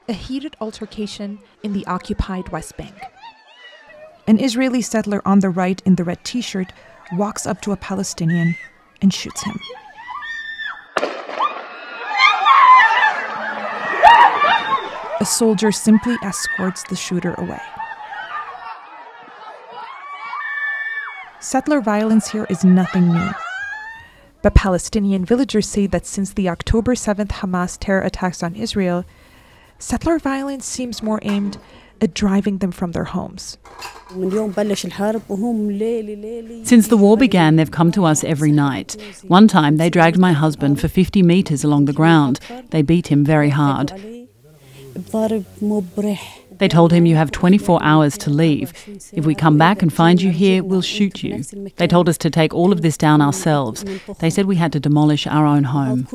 a heated altercation in the occupied West Bank. An Israeli settler on the right in the red t-shirt walks up to a Palestinian and shoots him. A soldier simply escorts the shooter away. Settler violence here is nothing new. But Palestinian villagers say that since the October 7th Hamas terror attacks on Israel, settler violence seems more aimed at driving them from their homes. Since the war began, they've come to us every night. One time, they dragged my husband for 50 meters along the ground. They beat him very hard. They told him, "You have 24 hours to leave. If we come back and find you here, we'll shoot you." They told us to take all of this down ourselves. They said we had to demolish our own home.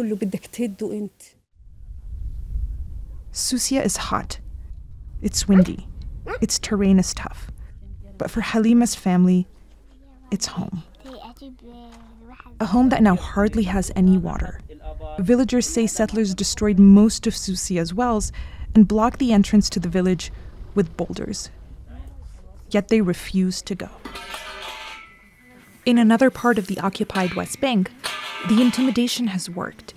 Susia is hot. It's windy. Its terrain is tough. But for Halima's family, it's home. A home that now hardly has any water. Villagers say settlers destroyed most of Susia's wells and blocked the entrance to the village with boulders. Yet they refuse to go. In another part of the occupied West Bank, the intimidation has worked.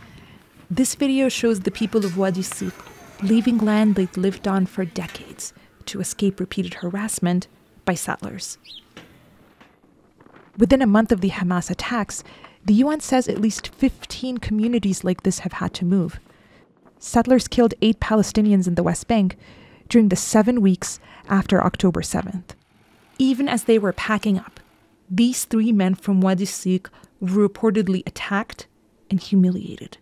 This video shows the people of Wadi Siq leaving land they've lived on for decades to escape repeated harassment by settlers. Within a month of the Hamas attacks, the UN says at least 15 communities like this have had to move. Settlers killed 8 Palestinians in the West Bank during the 7 weeks after October 7th. Even as they were packing up, these 3 men from Wadi Siq were reportedly attacked and humiliated.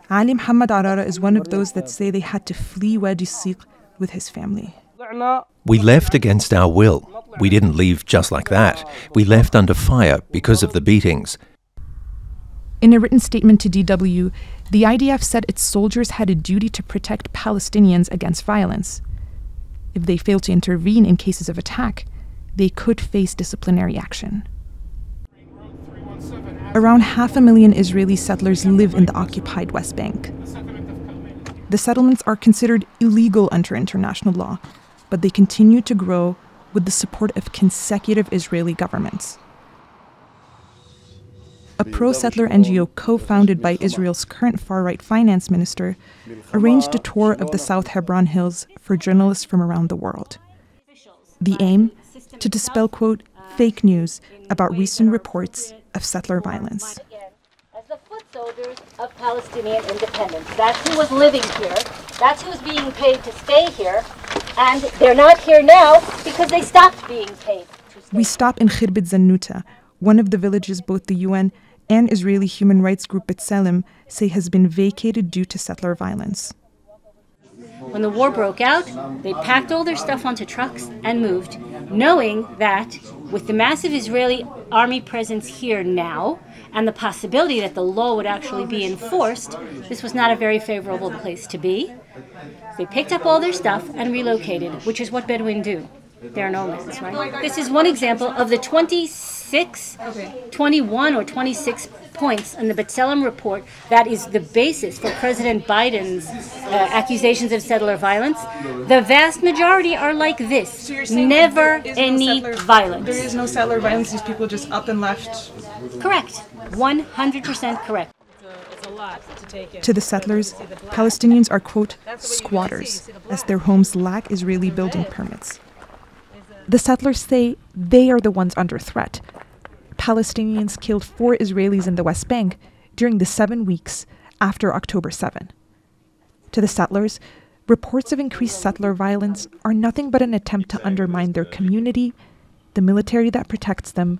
Ali Muhammad Arara is one of those that say they had to flee Wadi Siq with his family. We left against our will. We didn't leave just like that. We left under fire because of the beatings. In a written statement to DW, the IDF said its soldiers had a duty to protect Palestinians against violence. If they failed to intervene in cases of attack, they could face disciplinary action. Around 500,000 Israeli settlers live in the occupied West Bank. The settlements are considered illegal under international law, but they continue to grow with the support of consecutive Israeli governments. A pro-settler NGO co-founded by Israel's current far-right finance minister arranged a tour of the South Hebron Hills for journalists from around the world. The aim? To dispel, quote, fake news about recent reports of settler violence. As the foot soldiers of Palestinian independence. That's who was living here. That's who was being paid to stay here. And they're not here now because they stopped being paid. We stop in Khirbet Zannuta, one of the villages both the UN and Israeli human rights group B'Tselem say has been vacated due to settler violence. When the war broke out, they packed all their stuff onto trucks and moved, knowing that with the massive Israeli army presence here now, and the possibility that the law would actually be enforced, this was not a very favorable place to be. They picked up all their stuff and relocated, which is what Bedouin do. They're nomads, right? This is one example of the 21 or 26 points in the B'Tselem report that is the basis for President Biden's accusations of settler violence. The vast majority are like this. So never any violence. There is no settler violence. These people just up and left. Correct. 100% correct. It's a lot to take in. To the settlers, Palestinians are, quote, squatters, as their homes lack Israeli building permits. The settlers say they are the ones under threat. Palestinians killed 4 Israelis in the West Bank during the 7 weeks after October 7. To the settlers, reports of increased settler violence are nothing but an attempt to undermine their community, the military that protects them,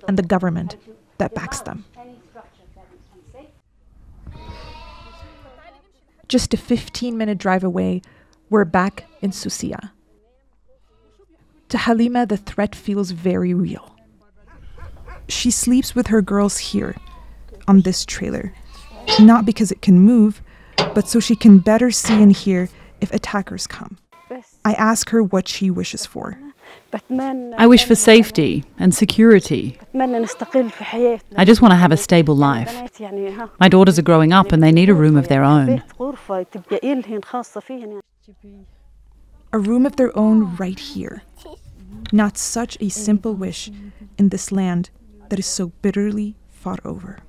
and the government that backs them. Just a 15-minute drive away, we're back in Susia. To Halima, the threat feels very real. She sleeps with her girls here, on this trailer, not because it can move, but so she can better see and hear if attackers come. I ask her what she wishes for. I wish for safety and security. I just want to have a stable life. My daughters are growing up and they need a room of their own. A room of their own right here. Not such a simple wish in this land that is so bitterly fought over.